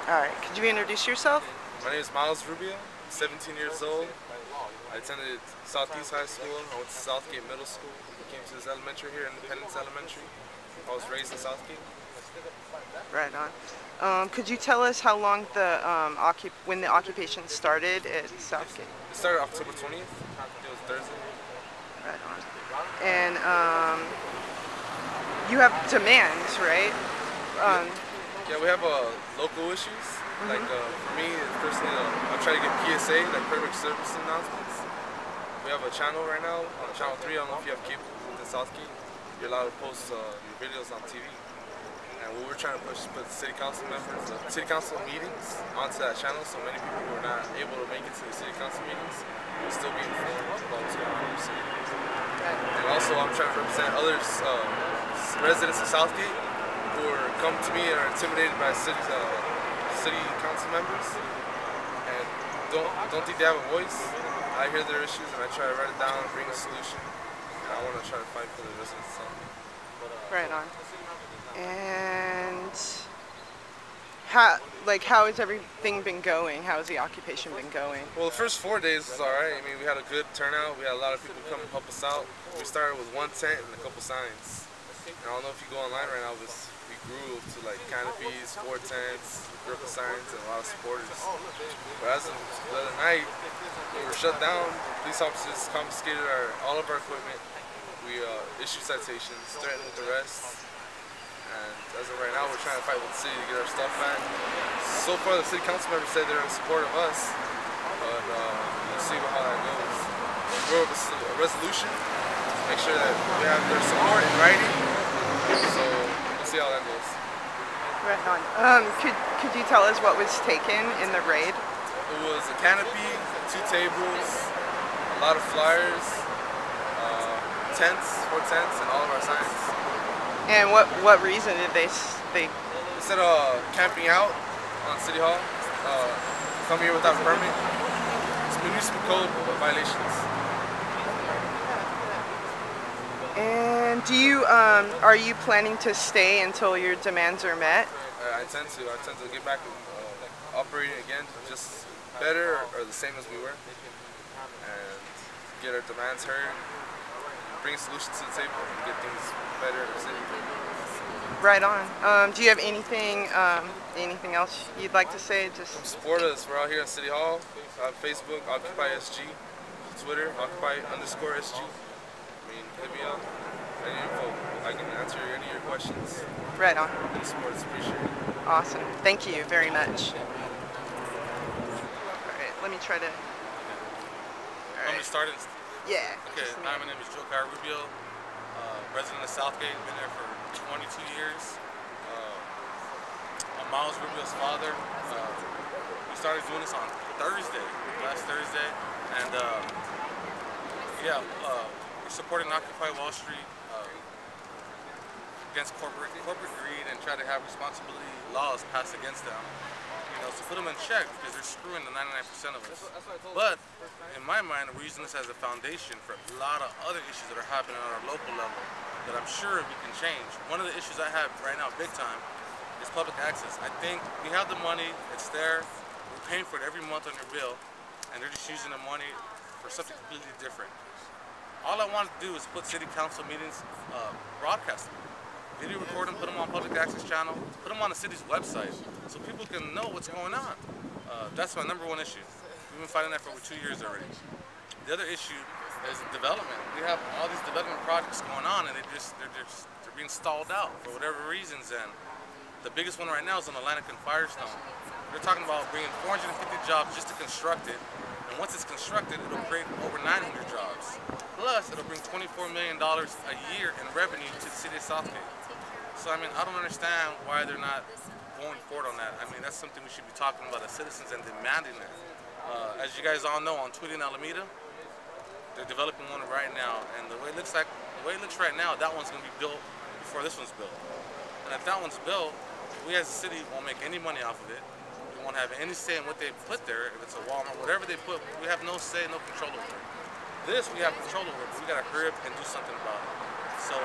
Alright, could you introduce yourself? My name is Miles Rubio. I'm 17 years old. I attended Southeast High School. I went to Southgate Middle School. I came to this elementary here, Independence Elementary. I was raised in Southgate. Right on. Could you tell us how long the when the occupation started at Southgate? It started October 20th. It was Thursday. Right on. And you have demands, right? Yeah, we have local issues. Like for me personally, I try to get PSA, like public service announcements. We have a channel right now on channel 3. I don't know if you have cable within Southgate. You're allowed to post your videos on TV. And what we're trying to push is put city council members, city council meetings onto that channel, so many people who are not able to make it to the city council meetings will still be informed about what's going on in the city. And also, I'm trying to represent other residents of Southgate who come to me and are intimidated by city council members and don't think they have a voice. I hear their issues and I try to write it down and bring a solution. And I want to try to fight for the residents of Southgate. Right on. And how has everything been going? How has the occupation been going? Well, the first 4 days was alright. I mean, we had a good turnout. We had a lot of people come and help us out. We started with one tent and a couple signs. And I don't know if you go online right now, but we grew to like canopies, 4 tents, a group of signs, and a lot of supporters. But as of the other night, we were shut down. Police officers confiscated all of our equipment. We issued citations, threatened with arrests. And as of right now, we're trying to fight with the city to get our stuff back. So far, the city council members said they're in support of us, but we'll see how that goes. We're with a resolution to make sure that we have their support in writing. So we'll see how that goes. Right on. Could you tell us what was taken in the raid? It was a canopy, 2 tables, a lot of flyers, tents, 4 tents, and all of our signs. And what reason did they Instead of camping out on City Hall, come here without a permit. It's municipal code violations. And are you planning to stay until your demands are met? I intend to get back operating again, just better or the same as we were, and get our demands heard. Bring solutions to the table and get things better in the city. Right on. Do you have anything else you'd like to say? Just support us. We're out here at City Hall. Facebook, Occupy SG. Twitter, Occupy_SG. I mean, hit me up. Any info. I can answer any of your questions. Right on. Any support is appreciated. Awesome. Thank you very much. All right. Let me try to. Want me to start it? Yeah. Okay, hi, my name is Rubio, resident of Southgate, been there for 22 years. I'm Miles Rubio's father. We started doing this on last Thursday, and we're supporting Occupy Wall Street against corporate greed and try to have responsibility laws passed against them. To put them in check because they're screwing the 99% of us. But in my mind, we're using this as a foundation for a lot of other issues that are happening on our local level that I'm sure we can change. One of the issues I have right now, big time, is public access. I think we have the money, it's there, we're paying for it every month on your bill, and they're just using the money for something completely different. All I want to do is put city council meetings, broadcast them. Video record them, put them on public access channel, put them on the city's website so people can know what's going on. That's my #1 issue. We've been fighting that for over 2 years already. The other issue is development. We have all these development projects going on and they're being stalled out for whatever reasons. And the biggest one right now is on Atlantic and Firestone. They're talking about bringing 450 jobs just to construct it. And once it's constructed, it'll create over 900 jobs. Plus, it'll bring $24 million a year in revenue to the city of Southgate. So, I mean, I don't understand why they're not going forward on that. I mean, that's something we should be talking about as citizens and demanding that. As you guys all know, on Tweeting Alameda, they're developing one right now. And the way it looks right now, that one's going to be built before this one's built. And if that one's built, we as a city won't make any money off of it. We won't have any say in what they put there. If it's a Walmart, whatever they put, we have no say, no control over it. This we have control over, but we got to hurry up and do something about it. So,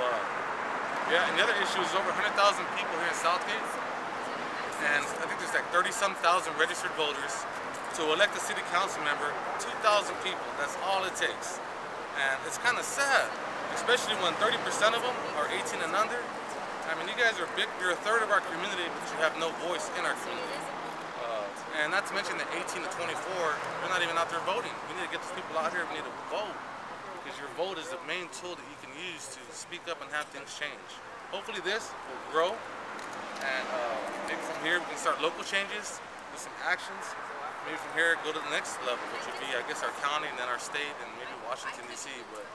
yeah, and the other issue is over 100,000 people here in Southgate, and I think there's like 30-some thousand registered voters to elect a city council member, 2,000 people. That's all it takes. And it's kind of sad, especially when 30% of them are 18 and under. I mean, you guys are big, you're a third of our community, but you have no voice in our community. And not to mention that 18 to 24, they're not even out there voting. We need to get these people out here, we need to vote. Because your vote is the main tool that you can use to speak up and have things change. Hopefully this will grow, and maybe from here we can start local changes, do some actions. Maybe from here go to the next level, which would be, I guess, our county and then our state and maybe Washington, D.C. But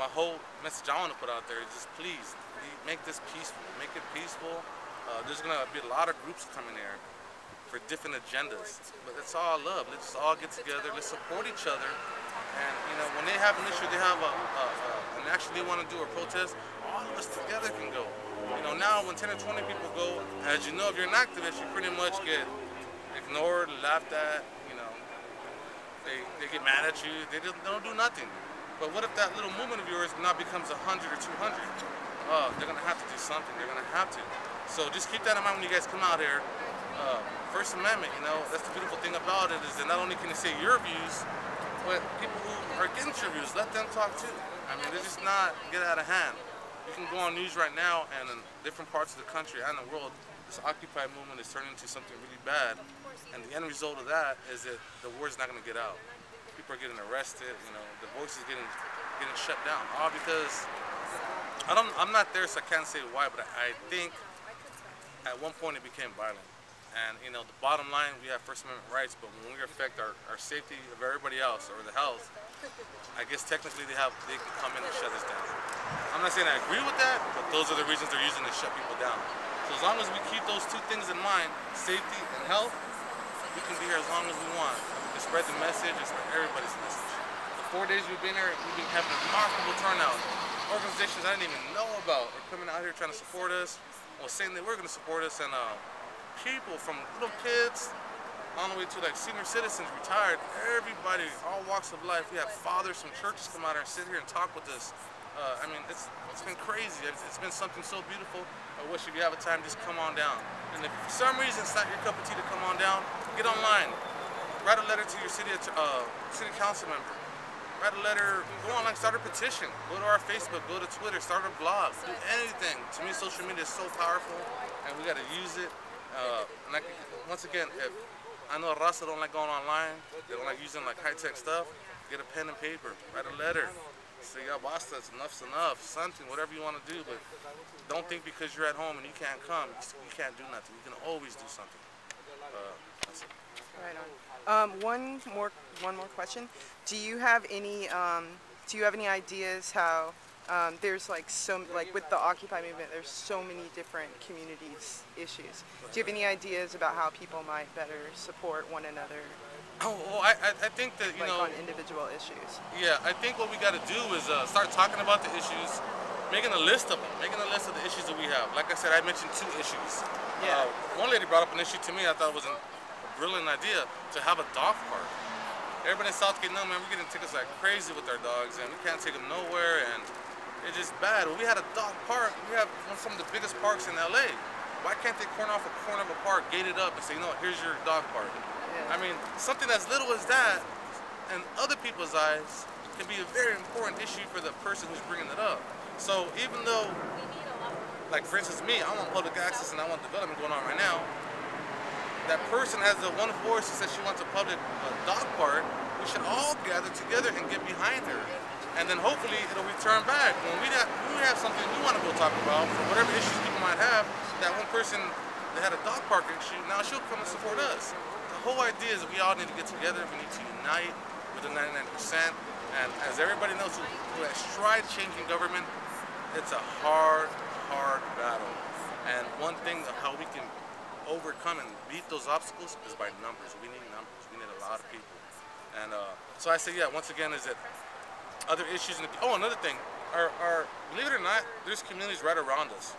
my whole message I want to put out there is just please, make this peaceful. Make it peaceful. There's going to be a lot of groups coming here for different agendas. But it's all love. Let's all get together. Let's support each other. And, you know, when they have an issue, they have an action they want to do or protest, all of us together can go. You know, now when 10 or 20 people go, as you know, if you're an activist, you pretty much get ignored, laughed at, you know, they get mad at you, they don't do nothing. But what if that little movement of yours now becomes 100 or 200? Oh, they're gonna have to do something, they're gonna have to. So just keep that in mind when you guys come out here. First Amendment, you know, that's the beautiful thing about it, is that not only can you say your views, but people who are against your views, let them talk too. I mean, they're just not get out of hand. You can go on news right now, and in different parts of the country and the world, this Occupy movement is turning into something really bad, and the end result of that is that the word's not going to get out. People are getting arrested, you know, the voice is getting shut down, all because I'm not there, so I can't say why, but I think at one point it became violent. And you know, the bottom line, we have First Amendment rights, but when we affect our safety of everybody else or the health, I guess technically they can come in and shut us down. I'm not saying I agree with that, but those are the reasons they're using to shut people down. So as long as we keep those two things in mind, safety and health, we can be here as long as we want. We can spread the message and spread everybody's message. The 4 days we've been here, we've been having a remarkable turnout. Organizations I didn't even know about are coming out here trying to support us, or saying they were going to support us, and people from little kids all the way to like senior citizens, retired, everybody, all walks of life. We have fathers from churches come out here and sit here and talk with us. I mean, it's been crazy. It's been something so beautiful. I wish if you have a time, just come on down. And if for some reason it's not your cup of tea to come on down, get online. Write a letter to your city council member. Write a letter, go online, start a petition. Go to our Facebook, go to Twitter, start a blog, do anything. To me, social media is so powerful, and we got to use it. Like, once again, if I know Raza don't like going online, they don't like using like high-tech stuff, get a pen and paper, write a letter, say, yeah, basta, enough's enough, something, whatever you want to do, but don't think because you're at home and you can't come, you can't do nothing. You can always do something. That's it. Right on. One more question. Do you have any ideas how there's like with the Occupy movement, there's so many different communities issues. Do you have any ideas about how people might better support one another? Oh, well, I think that, you know, on individual issues. Yeah, I think what we got to do is start talking about the issues, making a list of them, making a list of the issues that we have. Like I said, I mentioned 2 issues. Yeah. One lady brought up an issue to me I thought was a brilliant idea, to have a dog park. Everybody in Southgate, no man, we're getting tickets like crazy with our dogs, and we can't take them nowhere, and it's just bad. When we had a dog park, we have some of the biggest parks in LA. Why can't they corner off a corner of a park, gate it up, and say, you know, here's your dog park? Yeah. I mean, something as little as that, in other people's eyes, can be a very important issue for the person who's bringing it up. So even though, like for instance me, I want public access and I want development going on right now, that person has the one voice that says she wants a public dog park, we should all gather together and get behind her. And then hopefully it'll return back. When we have something we want to go talk about, for whatever issues people might have, that one person that had a dog park issue, now she'll come and support us. The whole idea is that we all need to get together, we need to unite with the 99%. And as everybody knows who has tried changing government, it's a hard, hard battle. And one thing of how we can overcome and beat those obstacles is by numbers. We need numbers. We need a lot of people. And so I say, yeah, once again, is that other issues. Oh, another thing, believe it or not, there's communities right around us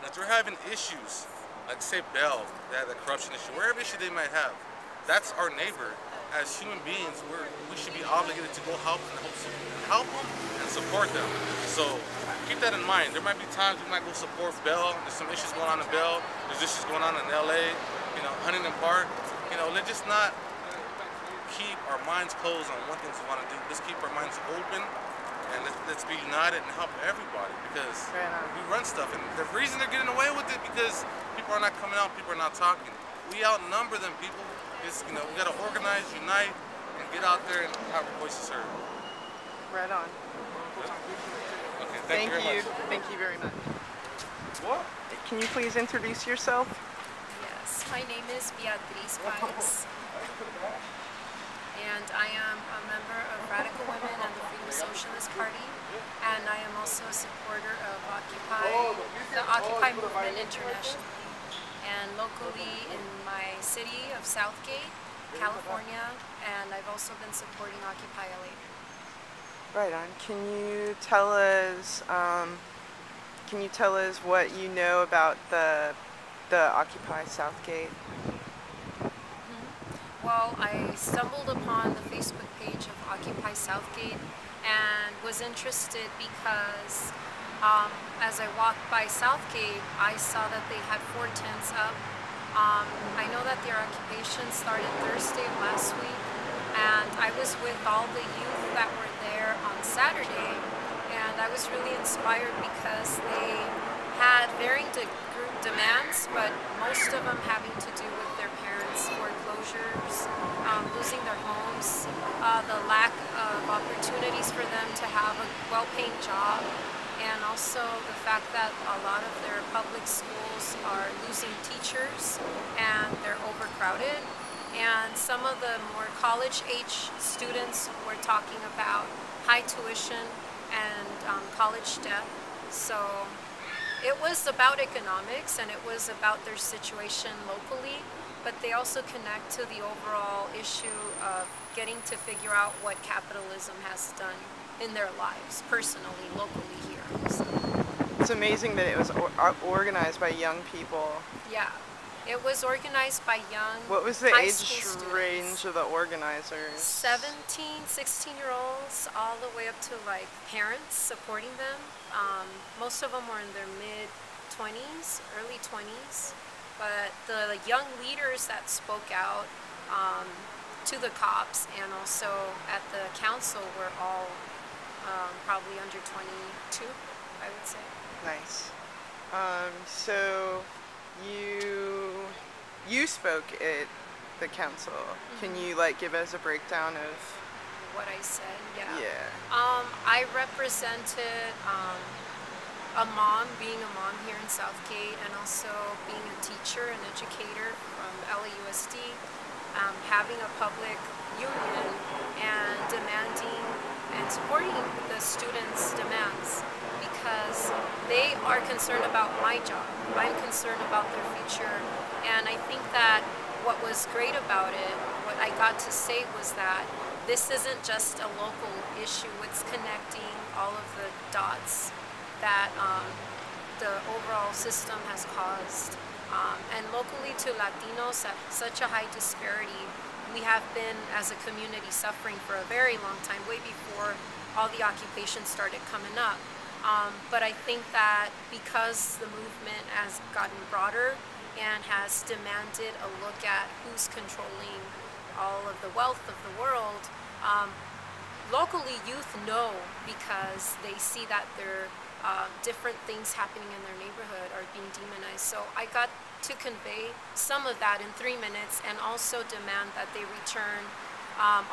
that they're having issues, like say Bell, they have the corruption issue, whatever issue they might have. That's our neighbor. As human beings, we should be obligated to go help them and support them. So keep that in mind. There might be times we might go support Bell. There's some issues going on in Bell. There's issues going on in LA. Huntington Park. Let's just not keep our minds closed on one thing we want to do. Let's keep our minds open and let's be united and help everybody, because we run stuff, and the reason they're getting away with it because people are not coming out, people are not talking. We outnumber them, people. We gotta organize, unite, and get out there and have our voices heard. Right on. Okay, thank you very much. Thank you very much. What? Can you please introduce yourself? Yes, my name is Beatriz Paez, and I am a member of Radical Women and the Freedom Socialist Party, and I am also a supporter of the Occupy Movement internationally, and locally in my city of Southgate, California, and I've also been supporting Occupy LA. Right on. Can you tell us what you know about the Occupy Southgate? Well, I stumbled upon the Facebook page of Occupy Southgate and was interested because as I walked by Southgate, I saw that they had 4 tents up. I know that their occupation started Thursday of last week, and I was with all the youth that were there on Saturday, and I was really inspired because they had varying demands, but most of them having to do with their parents' foreclosures, losing their homes, the lack of opportunities for them to have a well-paying job, and also the fact that a lot of their public schools are losing teachers and they're overcrowded. And some of the more college-age students were talking about high tuition and college debt. So it was about economics and it was about their situation locally, but they also connect to the overall issue of getting to figure out what capitalism has done in their lives, personally, locally here. So. It's amazing that it was organized by young people. Yeah, it was organized by young What was the age range students. of the organizers? 17, 16-year-olds, all the way up to like parents supporting them. Most of them were in their mid-20s, early 20s. But the young leaders that spoke out to the cops and also at the council were all probably under 22, I would say. Nice. So you spoke at the council. Can you give us a breakdown of What I said, yeah. Yeah. I represented a mom, being a mom here in Southgate, and also being a teacher and educator from LAUSD, having a public union and demanding and supporting the students' demands because they are concerned about my job. I'm concerned about their future, and I think that what was great about it, what I got to say was that this isn't just a local issue, it's connecting all of the dots that the overall system has caused. And locally to Latinos at such a high disparity, we have been as a community suffering for a very long time, way before all the occupation started coming up. But I think that because the movement has gotten broader and has demanded a look at who's controlling all of the wealth of the world, locally youth know because they see that there different things happening in their neighborhood are being demonized. So I got to convey some of that in 3 minutes and also demand that they return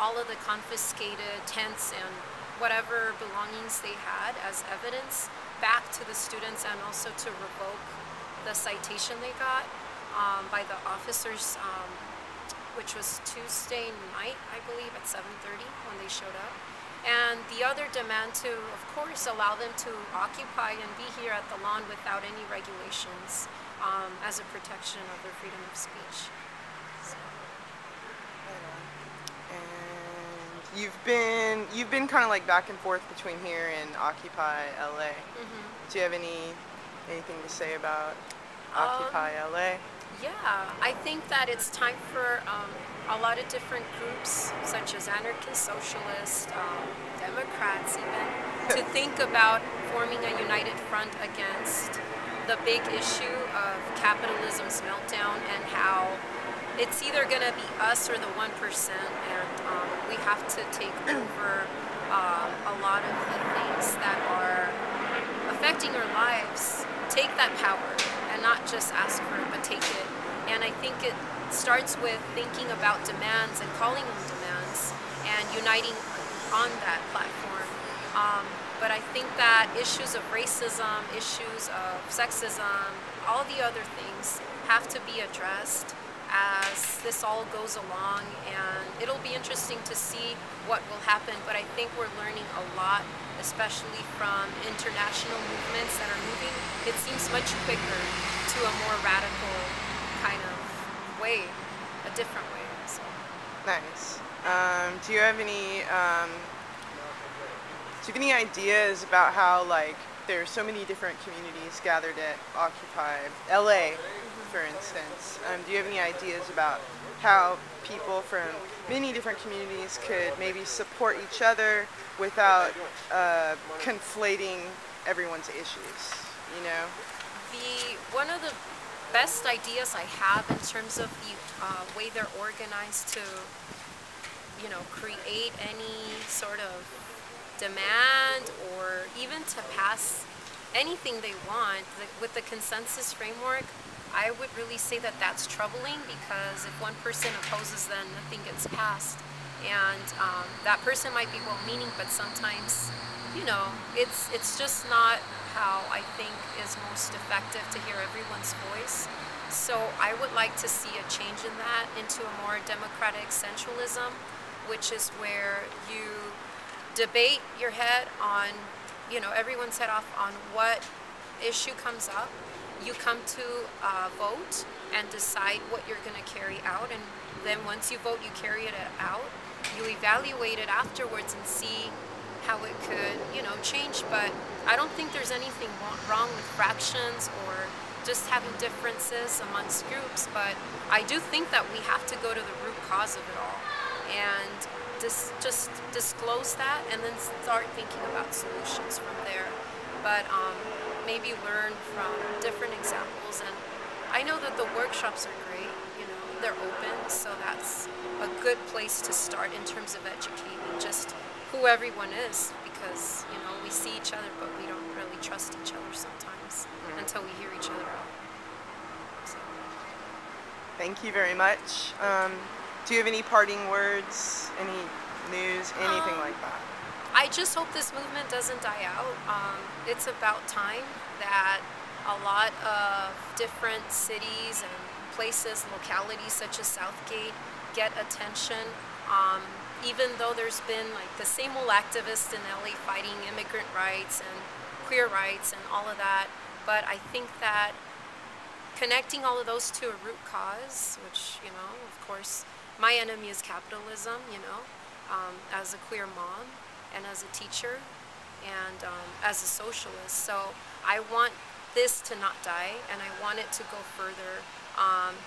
all of the confiscated tents and whatever belongings they had as evidence back to the students, and also to revoke the citation they got by the officers, which was Tuesday night, I believe, at 7:30 when they showed up. And the other demand to, of course, allow them to occupy and be here at the lawn without any regulations as a protection of their freedom of speech. So. And you've been kind of back and forth between here and Occupy LA. Mm-hmm. Do you have anything to say about Occupy LA? Yeah, I think that it's time for a lot of different groups, such as anarchists, socialists, Democrats even, to think about forming a united front against the big issue of capitalism's meltdown and how it's either going to be us or the 1%, and we have to take over a lot of the things that are affecting our lives, take that power and not just ask for it, but take it. And I think it starts with thinking about demands and calling them demands and uniting on that platform. But I think that issues of racism, issues of sexism, all the other things have to be addressed as this all goes along, and it'll be interesting to see what will happen. But I think we're learning a lot, especially from international movements that are moving, it seems much quicker to a more radical kind of way, a different way. So. Nice. Do you have any ideas about how, like, there's so many different communities gathered at Occupy LA, for instance? Do you have any ideas about how people from many different communities could maybe support each other without conflating everyone's issues, you know? One of the best ideas I have in terms of the way they're organized to, you know, create any sort of demand or even to pass anything they want with the consensus framework, I would really say that that's troubling, because if one person opposes, then nothing gets passed. And that person might be well-meaning, but sometimes, you know, it's just not how I think is most effective to hear everyone's voice. So I would like to see a change in that into a more democratic centralism, which is where you debate your head on, you know, everyone's head off on what issue comes up. You come to vote and decide what you're going to carry out, and then once you vote, you carry it out. You evaluate it afterwards and see how it could, you know, change. But I don't think there's anything wrong with fractions or just having differences amongst groups, but I do think that we have to go to the root cause of it all and just disclose that and then start thinking about solutions from there. But maybe learn from different examples. And I know that the workshops are great, you know, they're open, so that's a good place to start in terms of educating just who everyone is, because, you know, we see each other, but we don't really trust each other sometimes until we hear each other out. So. Thank you very much. Do you have any parting words, any news, anything like that? I just hope this movement doesn't die out. It's about time that a lot of different cities and places, localities such as Southgate get attention. Even though there's been like the same old activists in LA fighting immigrant rights and queer rights and all of that, but I think that connecting all of those to a root cause, which, you know, of course, my enemy is capitalism, you know, as a queer mom and as a teacher and as a socialist. So I want this to not die, and I want it to go further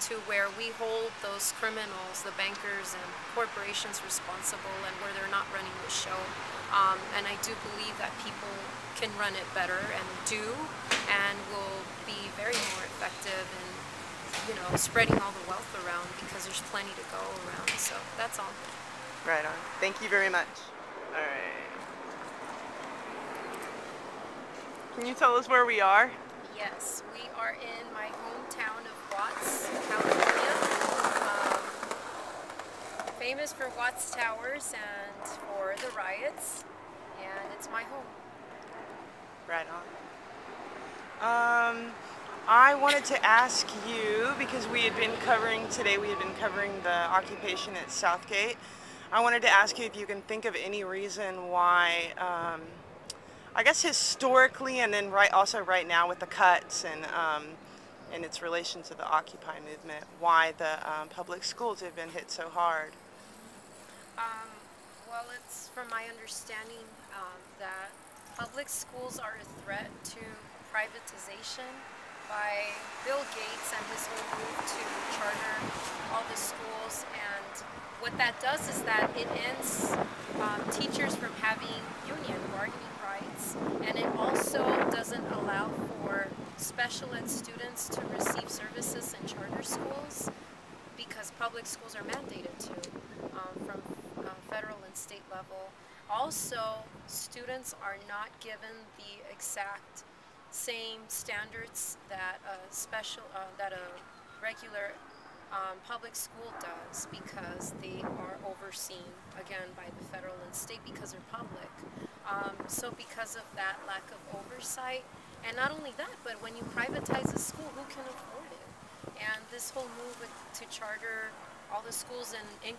to where we hold those criminals, the bankers and corporations responsible, and where they're not running the show. And I do believe that people can run it better and do, and will be very more effective in, you know, spreading all the wealth around, because there's plenty to go around. So that's all. Right on. Thank you very much. All right. Can you tell us where we are? Yes, we are in my hometown of Watts, California. Famous for Watts Towers and for the riots, and it's my home. Right on. I wanted to ask you, because we had been covering the occupation at Southgate. I wanted to ask you if you can think of any reason why, I guess historically, and then also right now with the cuts and its relation to the Occupy movement, why the public schools have been hit so hard. Well, it's from my understanding that public schools are a threat to privatization by Bill Gates and his whole move to charter all the schools, and what that does is that it ends teachers from having union bargaining rights, and it also doesn't allow for special ed students to receive services in charter schools, because public schools are mandated to from federal and state level. Also, students are not given the exact same standards that a regular public school does, because they are overseen again by the federal and state because they're public. So because of that lack of oversight, and not only that, but when you privatize a school, who can afford it? And this whole move to charter all the schools in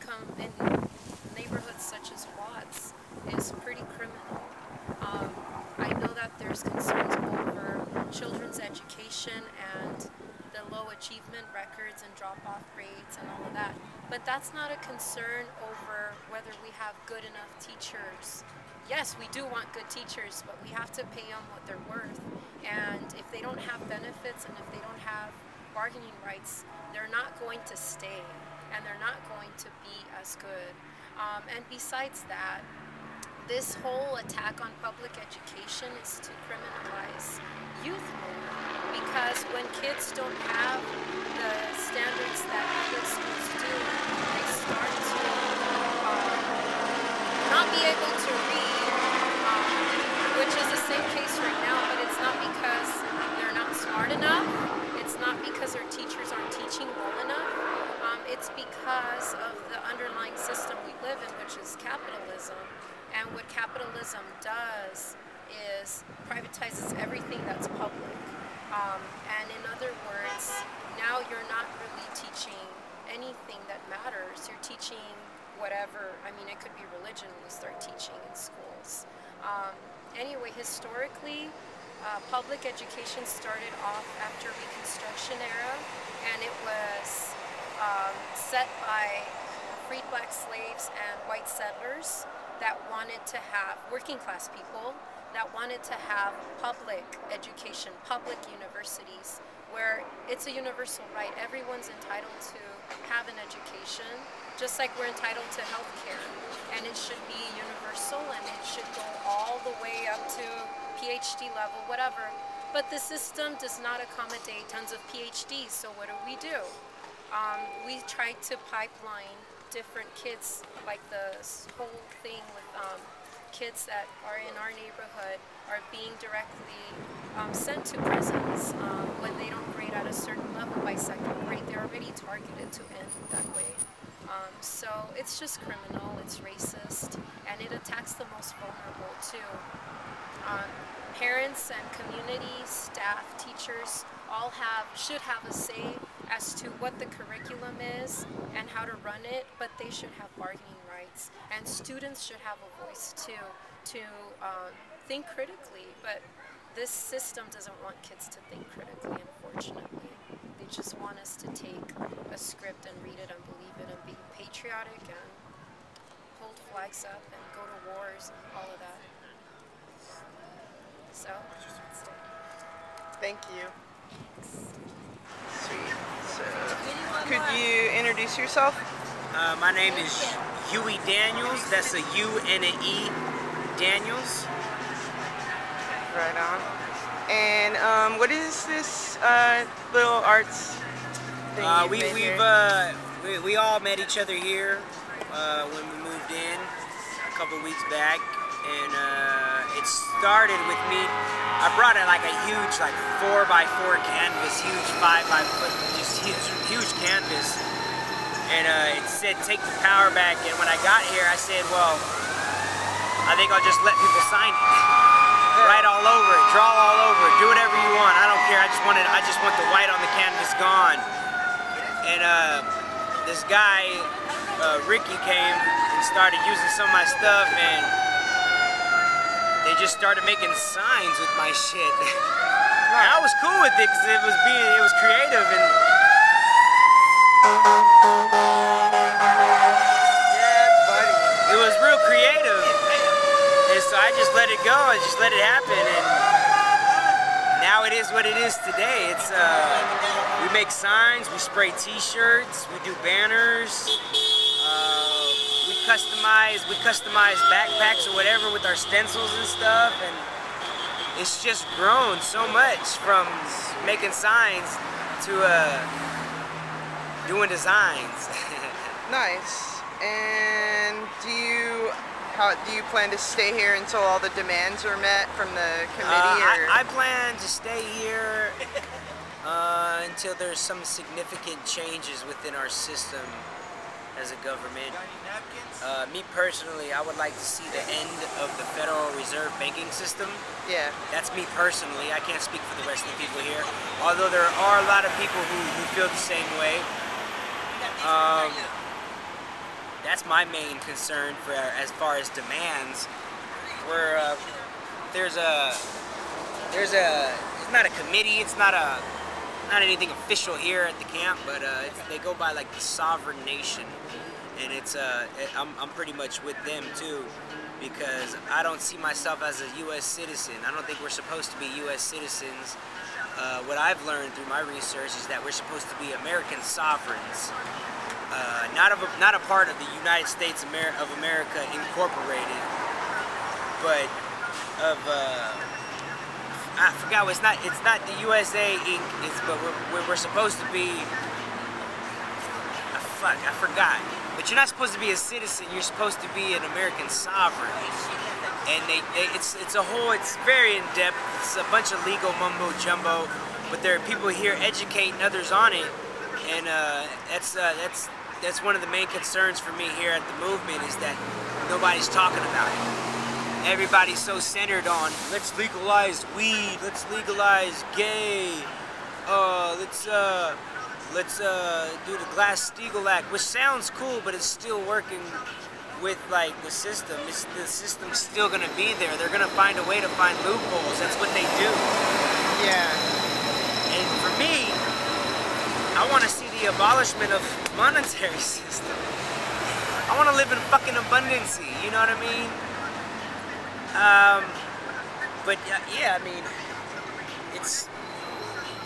neighborhoods such as Watts is pretty criminal. I know that there's concerns over children's education and the low achievement records and drop-off rates and all of that, but that's not a concern over whether we have good enough teachers. Yes, we do want good teachers, but we have to pay them what they're worth. And if they don't have benefits and if they don't have bargaining rights, they're not going to stay, and they're not going to be as good. And besides that, this whole attack on public education is to criminalize youth movement, because when kids don't have the standards that public schools do, they start to not be able to read, which is the same case right now, but it's not because they're not smart enough, it's not because their teachers aren't teaching well enough, it's because of the underlying system we live in, which is capitalism. And what capitalism does is privatizes everything that's public. And in other words, now you're not really teaching anything that matters. You're teaching whatever. I mean, it could be religion when you start teaching in schools. Anyway, historically, public education started off after Reconstruction era, and it was set by freed black slaves and white settlers that wanted to have, working class people, that wanted to have public education, public universities, where it's a universal right. Everyone's entitled to have an education, just like we're entitled to health care. And it should be universal, and it should go all the way up to PhD level, whatever. But the system does not accommodate tons of PhDs, so what do? We tried to pipeline different kids, like the whole thing with kids that are in our neighborhood are being directly sent to prisons when they don't grade at a certain level by second grade. They're already targeted to end that way. So it's just criminal, it's racist, and it attacks the most vulnerable too. Parents and community, staff, teachers all should have a say as to what the curriculum is and how to run it, but they should have bargaining rights. And students should have a voice too, to think critically, but this system doesn't want kids to think critically, unfortunately. They just want us to take a script and read it and believe it and be patriotic and hold flags up and go to wars and all of that. So, thank you. Sweet. So, could you introduce yourself? My name is Huey Daniels. That's a U and an E. Daniels. Right on. And what is this little arts thing you've made here? We all met each other here when we moved in a couple weeks back, and it started with me. I brought in like a huge, like 4x4 canvas, huge 5x4, just huge canvas, and it said "Take the power back." And when I got here, I said, "Well, I think I'll just let people sign it, write all over it, draw all over it, do whatever you want. I don't care. I just want the white on the canvas gone." And this guy, Ricky, came and started using some of my stuff, and they just started making signs with my shit. And I was cool with it because it was creative, and Yeah, buddy. it was real creative. And so I just let it go. I just let it happen, and now it is what it is today. We make signs, we spray T-shirts, we do banners. We customize backpacks or whatever with our stencils and stuff, and it's just grown so much from making signs to doing designs. Nice. And do you plan to stay here until all the demands are met from the committee? I plan to stay here until there's some significant changes within our system as a government. Me personally, I would like to see the end of the Federal Reserve banking system. Yeah. That's me personally. I can't speak for the rest of the people here. Although there are a lot of people who feel the same way. That's my main concern for as far as demands. Where there's it's not a committee, it's not anything official here at the camp, but they go by like the sovereign nation, and I'm pretty much with them too, because I don't see myself as a U.S. citizen. I don't think we're supposed to be U.S. citizens. What I've learned through my research is that we're supposed to be American sovereigns, not a part of the United States of America Incorporated, but of I forgot. It's not the USA Inc. But we're supposed to be. I forgot. But you're not supposed to be a citizen. You're supposed to be an American sovereign. And it's very in depth. It's a bunch of legal mumbo jumbo. But there are people here educating others on it, and that's one of the main concerns for me here at the movement, is that nobody's talking about it. Everybody's so centered on, let's legalize weed, let's legalize gay, let's do the Glass-Steagall Act, which sounds cool, but it's still working with like the system. The system's still gonna be there. They're gonna find a way to find loopholes. That's what they do. Yeah. And for me, I want to see the abolishment of monetary system. I want to live in fucking abundancy. You know what I mean? But yeah, I mean,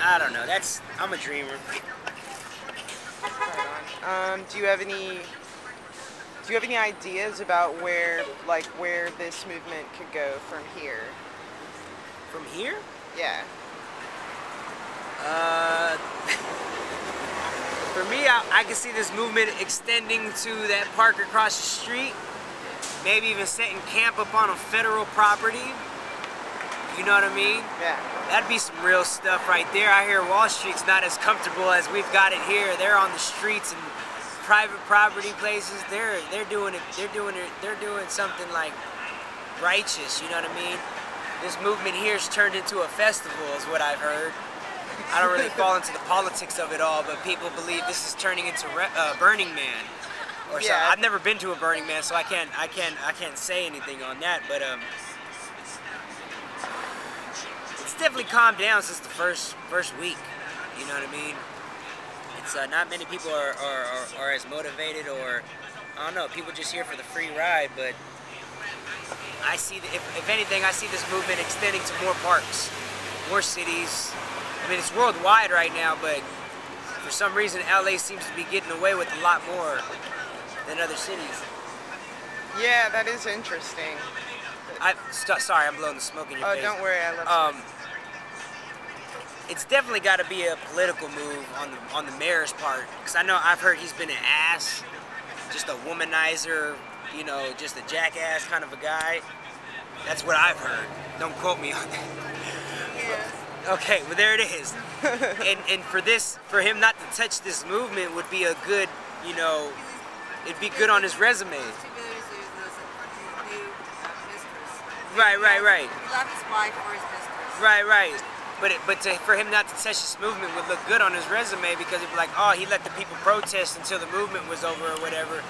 I don't know, I'm a dreamer. Right on. Do you have any ideas about where this movement could go from here? From here? Yeah. For me, I can see this movement extending to that park across the street. Maybe even setting camp up on a federal property. You know what I mean? Yeah. That'd be some real stuff right there. I hear Wall Street's not as comfortable as we've got it here. They're on the streets and private property places. They're doing something like righteous. You know what I mean? This movement here's turned into a festival, is what I've heard. I don't really fall into the politics of it all, but people believe this is turning into Burning Man. Or yeah. So. I've never been to a Burning Man, so I can't say anything on that. But it's definitely calmed down since the first week. You know what I mean? It's not many people are as motivated, or I don't know. People just here for the free ride. But I see if anything, I see this movement extending to more parks, more cities. I mean, it's worldwide right now, but for some reason, LA seems to be getting away with a lot more than other cities. Yeah, that is interesting. Sorry, I'm blowing the smoke in your face. Oh, don't worry, I love it. It's definitely got to be a political move on the mayor's part, because I've heard he's been an ass, just a womanizer, you know, just a jackass kind of a guy. That's what I've heard. Don't quote me on that. Yes. Okay, well there it is. and for him not to touch this movement would be a good, you know, it'd be good on his resume. Right. He left his wife for his mistress. Right. But for him not to touch this movement would look good on his resume, because he'd be like, oh, he let the people protest until the movement was over or whatever.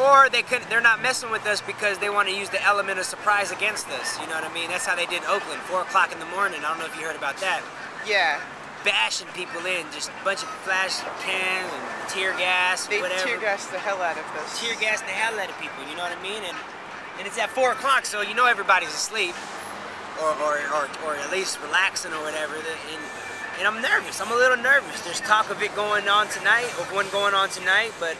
Or they're not messing with us because they want to use the element of surprise against us. You know what I mean? That's how they did Oakland, 4 o'clock in the morning. I don't know if you heard about that. Yeah. Bashing people in, just a bunch of flash cans and tear gas, whatever. They tear gas the hell out of those. Tear gas the hell out of people, you know what I mean? And it's at 4 o'clock, so you know everybody's asleep, or at least relaxing or whatever. And I'm nervous. I'm a little nervous. There's talk of it going on tonight, but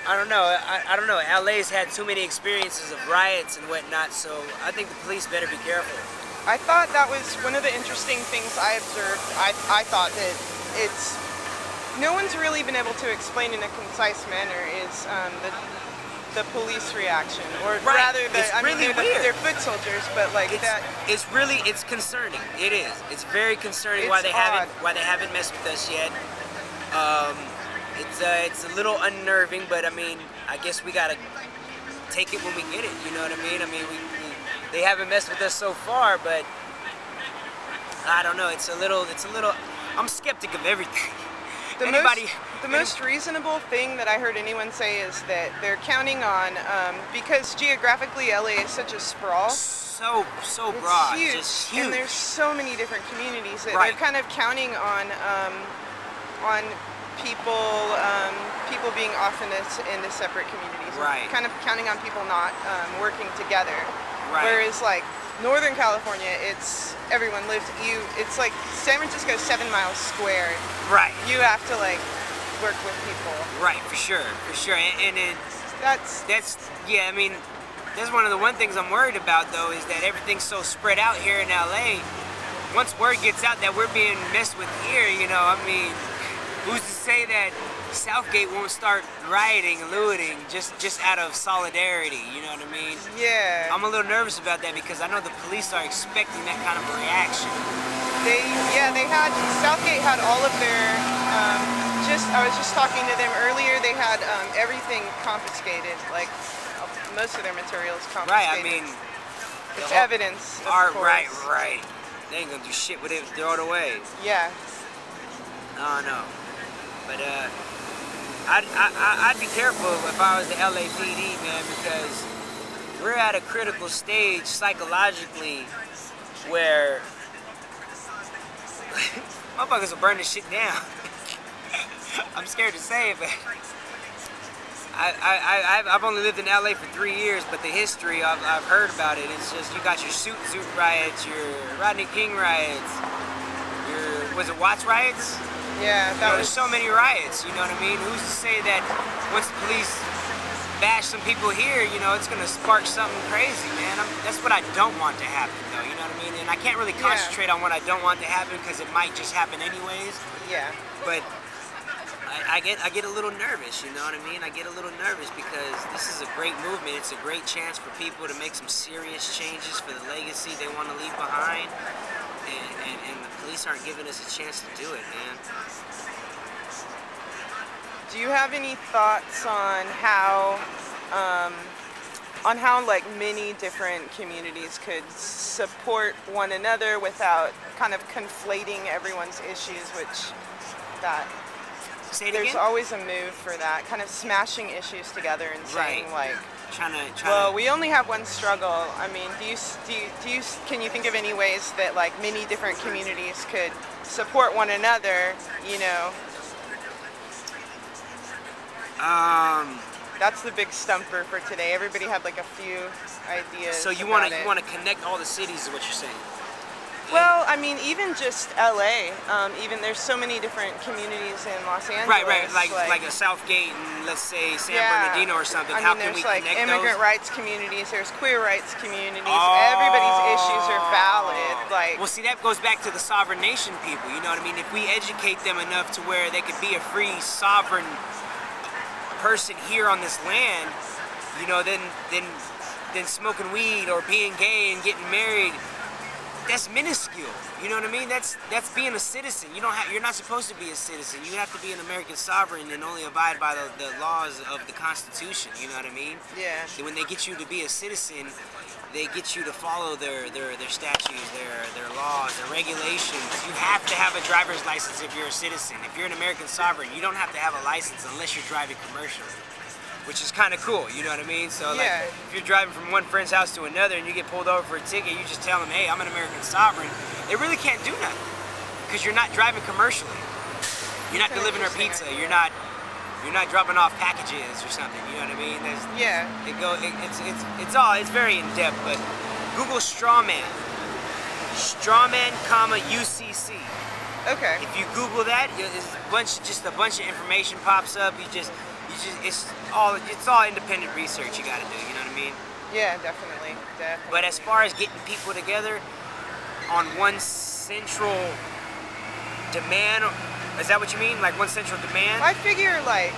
I don't know. I don't know. LA's had too many experiences of riots and whatnot, so I think the police better be careful. I thought that was one of the interesting things I observed. I thought that it's no one's really been able to explain in a concise manner is the police reaction, or rather the they're foot soldiers, but like it's concerning. It is. It's very concerning why they haven't messed with us yet. It's a little unnerving, but I mean, I guess we gotta take it when we get it. You know what I mean? I mean, they haven't messed with us so far, but I don't know. It's a little. I'm skeptic of everything. The most reasonable thing that I heard anyone say is that they're counting on, because geographically LA is such a sprawl. So broad, huge, just huge. And there's so many different communities that they're kind of counting on people being off into separate communities. Right. Kind of counting on people not working together. Right. Whereas like Northern California, everyone lives. It's like San Francisco is 7 miles squared. Right. You have to like work with people. Right, for sure. And that's yeah. I mean, that's one of the things I'm worried about though, is that everything's so spread out here in LA. Once word gets out that we're being messed with here, you know, I mean, who's to say that Southgate won't start rioting and looting just out of solidarity, you know what I mean? Yeah. I'm a little nervous about that because I know the police are expecting that kind of a reaction. Southgate had all of their, I was just talking to them earlier, they had everything confiscated, like most of their materials confiscated. Right, I mean, it's evidence, of course. Right. They ain't gonna do shit with it, throw it away. Yeah. Oh no. But I'd be careful if I was the LAPD, man, because we're at a critical stage psychologically where motherfuckers will burn this shit down. I'm scared to say it, but I've only lived in LA for 3 years, but the history I've heard about it. It's just you got your Zoot riots, your Rodney King riots, was it Watts riots? Yeah, there's so many riots, you know what I mean? Who's to say that once the police bash some people here, you know, it's gonna spark something crazy, man. That's what I don't want to happen, though, you know what I mean? And I can't really concentrate on what I don't want to happen because it might just happen anyways. Yeah. But I get a little nervous, you know what I mean? I get a little nervous because this is a great movement. It's a great chance for people to make some serious changes for the legacy they want to leave behind. And the police aren't giving us a chance to do it, man. Do you have any thoughts on how like many different communities could support one another without kind of conflating everyone's issues, there's always a move for that, kind of smashing issues together and saying like, well, we only have one struggle. I mean, can you think of any ways that like many different communities could support one another, you know? That's the big stumper for today. Everybody had like a few ideas. So you want to connect all the cities, is what you're saying? Well, I mean, even just LA. Even there's so many different communities in Los Angeles. Right. Like a Southgate and let's say San Bernardino or something. I mean, how can we like connect immigrant those? rights communities. There's queer rights communities. Everybody's issues are valid. Like, well, see, that goes back to the sovereign nation people. You know what I mean? If we educate them enough to where they could be a free sovereign person here on this land, you know, then smoking weed or being gay and getting married, that's minuscule. You know what I mean? That's being a citizen. You're not supposed to be a citizen. You have to be an American sovereign and only abide by the laws of the Constitution. You know what I mean? Yeah. And when they get you to be a citizen, they get you to follow their statutes, their laws, their regulations. You have to have a driver's license if you're a citizen. If you're an American sovereign, you don't have to have a license unless you're driving commercially, which is kind of cool, you know what I mean? So like, if you're driving from one friend's house to another and you get pulled over for a ticket, you just tell them, hey, I'm an American sovereign. They really can't do nothing because you're not driving commercially. You're not delivering their pizza. You're not dropping off packages or something. You know what I mean? It's very in depth. But Google strawman, UCC. Okay. If you Google that, just a bunch of information pops up. it's all independent research you got to do. You know what I mean? Yeah, definitely. But as far as getting people together on one central demand, is that what you mean? Like one central demand? I figure like,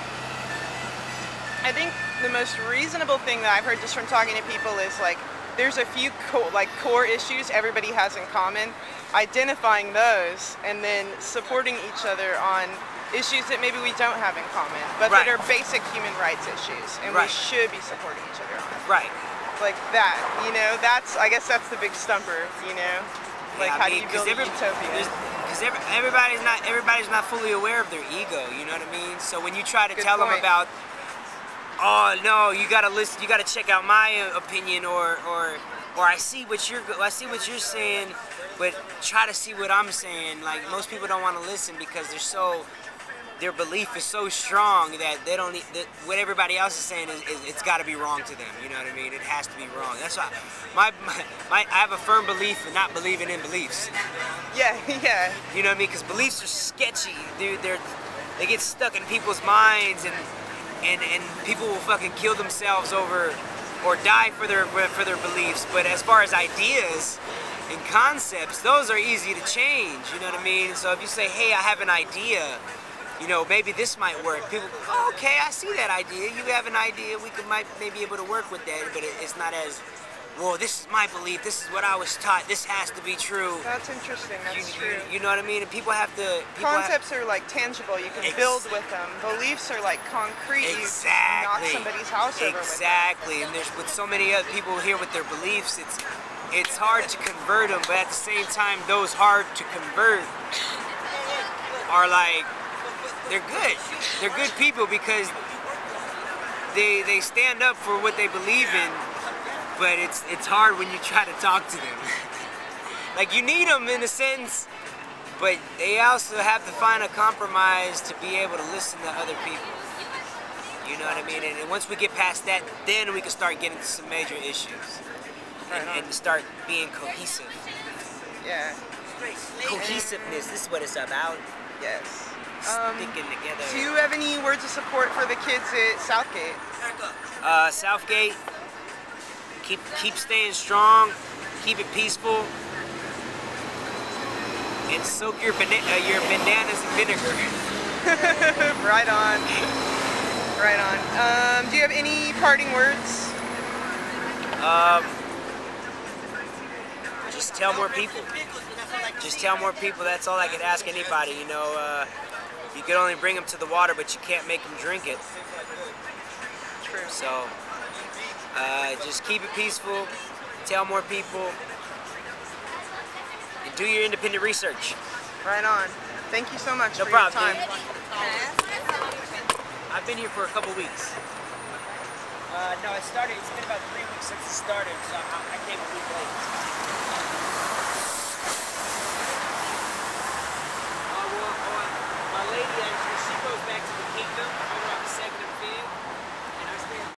I think the most reasonable thing that I've heard just from talking to people is like, there's a few core issues everybody has in common, identifying those, and then supporting each other on issues that maybe we don't have in common, but that are basic human rights issues, and we should be supporting each other on. Right. Like that, you know, I guess that's the big stumper, you know? Like, yeah, how do you build a utopia? Because everybody's not fully aware of their ego, you know what I mean? So when you try to tell them about, oh no, you gotta listen, you gotta check out my opinion, or I see what you're saying, but try to see what I'm saying. Like, most people don't want to listen because their belief is so strong that they don't need, that what everybody else is saying it's got to be wrong to them. You know what I mean? It has to be wrong. That's why I have a firm belief in not believing in beliefs. Yeah, yeah. You know what I mean? Because beliefs are sketchy. They get stuck in people's minds, and people will fucking kill themselves over or die for their beliefs. But as far as ideas and concepts, those are easy to change. You know what I mean? So if you say, hey, I have an idea, you know, maybe this might work. People, oh, okay, I see that idea. You have an idea. We might be able to work with that, but it's not as, well, this is my belief. This is what I was taught. This has to be true. That's interesting. That's true. You know what I mean? And people have to. Concepts are like tangible. You can build with them. Beliefs are like concrete. Exactly. You knock somebody's house over with them. Exactly. And there's with so many other people here with their beliefs, it's hard to convert them. But at the same time, those hard to convert are like, they're good. They're good people because they stand up for what they believe in, but it's hard when you try to talk to them. Like, you need them in a sense, but they also have to find a compromise to be able to listen to other people. You know what I mean? And once we get past that, then we can start getting to some major issues and start being cohesive. Yeah. Cohesiveness, this is what it's about. Yes. Sticking together. Do you have any words of support for the kids at Southgate? Southgate, keep staying strong, keep it peaceful, and soak your bananas in vinegar. Right on. Right on. Do you have any parting words? Just tell more people. Just tell more people. That's all I could ask anybody. You know, you can only bring them to the water, but you can't make them drink it. True. So, just keep it peaceful. Tell more people. And do your independent research. Right on. Thank you so much no for problem, your time. I've been here for a couple weeks. No, it's been about 3 weeks since it started, so I came a week late. My lady, actually, she goes back to the kingdom.